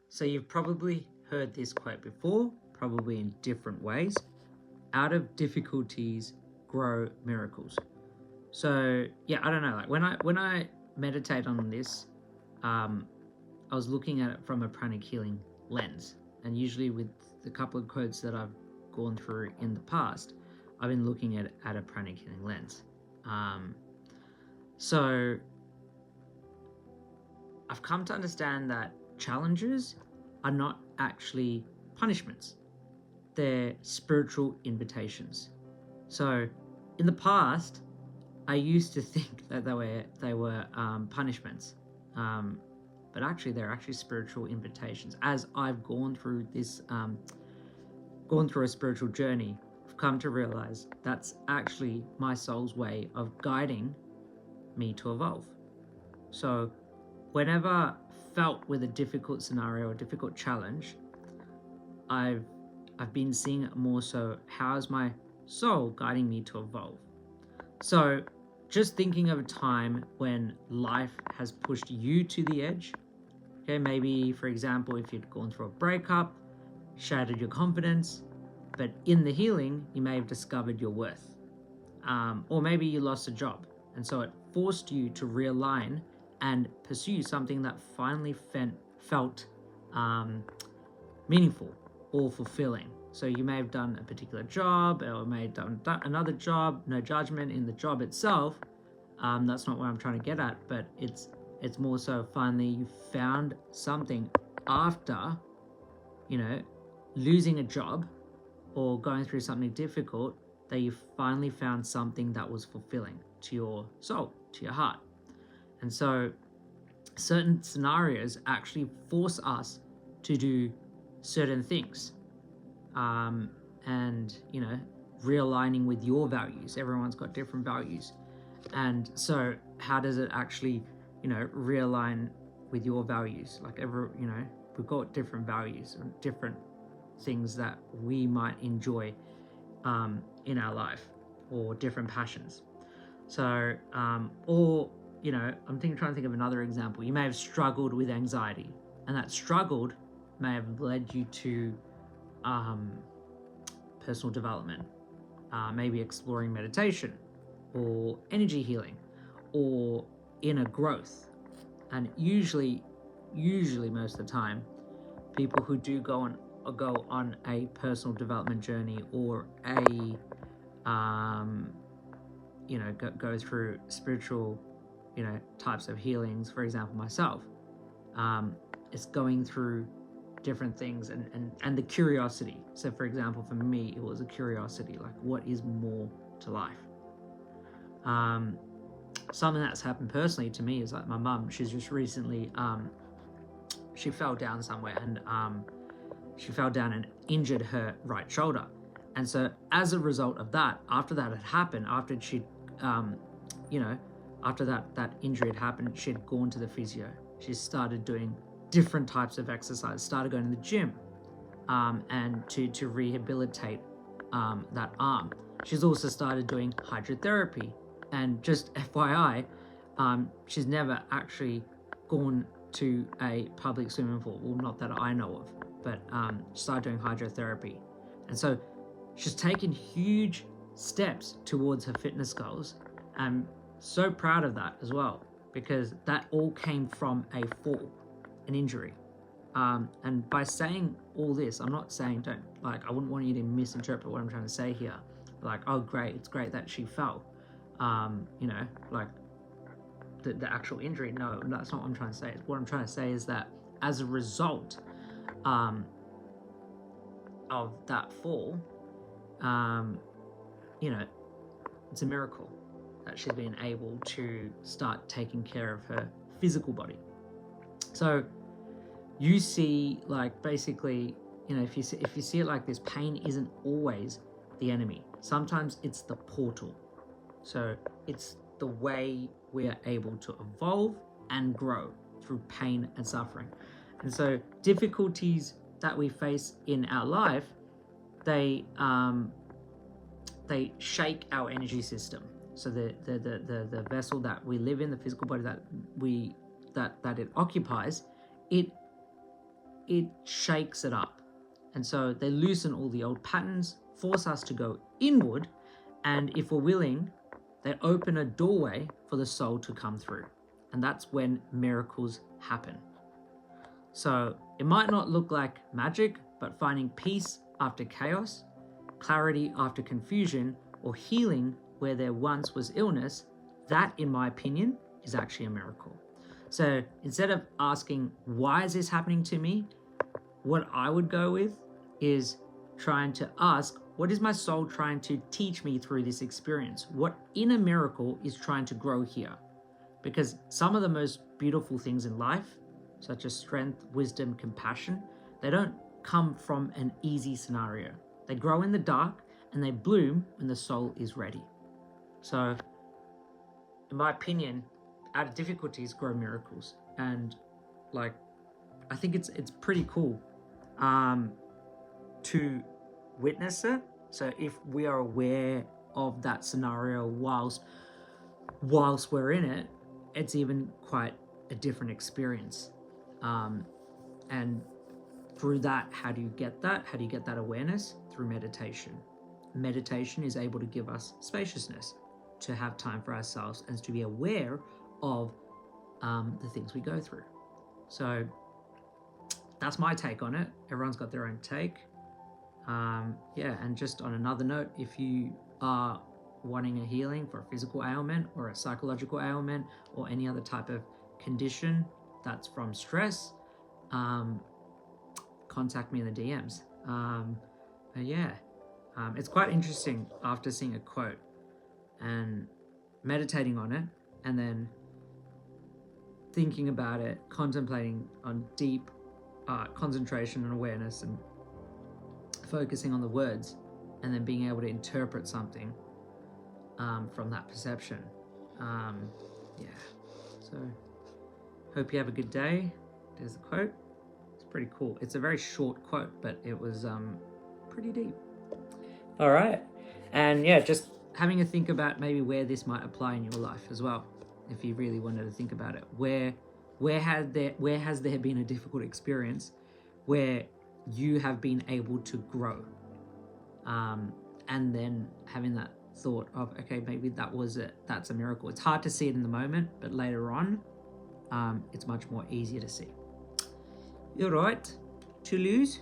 So you've probably heard this quote before, probably in different ways. Out of difficulties grow miracles. So yeah, I don't know. Like when I meditate on this, I was looking at it from a pranic healing lens, and usually with the couple of quotes that I've gone through in the past, I've been looking at it at a pranic healing lens. So I've come to understand that challenges are not actually punishments. They're spiritual invitations. So in the past, I used to think that they were punishments, but actually they're actually spiritual invitations. As I've gone through this, gone through a spiritual journey, I've come to realize that's actually my soul's way of guiding me to evolve. So whenever felt with a difficult scenario or difficult challenge, I've been seeing it more so, how's my soul guiding me to evolve? So just thinking of a time when life has pushed you to the edge. Okay, maybe for example, if you'd gone through a breakup, shattered your confidence, but in the healing, you may have discovered your worth. Or maybe you lost a job, and so it forced you to realign and pursue something that finally felt meaningful or fulfilling. So you may have done a particular job, or may have done another job. No judgment in the job itself. That's not what I'm trying to get at, but it's more so finally you found something after, losing a job or going through something difficult, that you finally found something that was fulfilling to your soul, to your heart. And so certain scenarios actually force us to do certain things, and realigning with your values. Everyone's got different values, and so how does it actually realign with your values? Like we've got different values and different things that we might enjoy in our life, or different passions. So or I'm trying to think of another example. You may have struggled with anxiety, and that struggled may have led you to personal development, maybe exploring meditation or energy healing or inner growth. And usually most of the time, people who do go on a personal development journey or a go through spiritual types of healings, for example myself, it's going through different things and the curiosity. So for example, for me, it was a curiosity, like what is more to life. Something that's happened personally to me is like my mum, she's just recently she fell down somewhere, and she fell down and injured her right shoulder. And so as a result of that, after that had happened, after she after that injury had happened, she'd gone to the physio. She started doing different types of exercise, started going to the gym, and to rehabilitate that arm. She's also started doing hydrotherapy. And just FYI, she's never actually gone to a public swimming pool. Well, not that I know of, but she started doing hydrotherapy. And so she's taken huge steps towards her fitness goals. I'm so proud of that as well, because that all came from a fall, an injury. And by saying all this, I'm not saying I wouldn't want you to misinterpret what I'm trying to say here. Like, oh great, it's great that she fell. Like the actual injury. No, that's not what I'm trying to say. What I'm trying to say is that as a result of that fall, it's a miracle that she's been able to start taking care of her physical body. So you see, like, basically, if you see it like this, pain isn't always the enemy. Sometimes it's the portal. So it's the way we are able to evolve and grow through pain and suffering. And so difficulties that we face in our life, they shake our energy system. So the vessel that we live in, the physical body that it occupies, it it shakes it up. And so they loosen all the old patterns, force us to go inward, and if we're willing, they open a doorway for the soul to come through. And that's when miracles happen. So it might not look like magic, but finding peace after chaos, clarity after confusion, or healing where there once was illness, that, in my opinion, is actually a miracle. So instead of asking, why is this happening to me? What I would go with is trying to ask, what is my soul trying to teach me through this experience? What inner miracle is trying to grow here? Because some of the most beautiful things in life, such as strength, wisdom, compassion, they don't come from an easy scenario. They grow in the dark and they bloom when the soul is ready. So, in my opinion, out of difficulties grow miracles. And I think it's pretty cool to witness it. So if we are aware of that scenario whilst we're in it, it's even quite a different experience. And through that, how do you get that? How do you get that awareness? Through meditation. Meditation is able to give us spaciousness, to have time for ourselves and to be aware of the things we go through. So that's my take on it. Everyone's got their own take. And just on another note, if you are wanting a healing for a physical ailment or a psychological ailment or any other type of condition that's from stress, contact me in the DMs. It's quite interesting after seeing a quote and meditating on it and then thinking about it, contemplating on deep concentration and awareness and focusing on the words and then being able to interpret something from that perception. So hope you have a good day. There's the quote. It's pretty cool. It's a very short quote, but it was pretty deep. All right. And just having a think about maybe where this might apply in your life as well, if you really wanted to think about it. Where has there been a difficult experience where you have been able to grow? And then having that thought of, okay, maybe that's a miracle. It's hard to see it in the moment, but later on, it's much more easier to see. All right, Toulouse.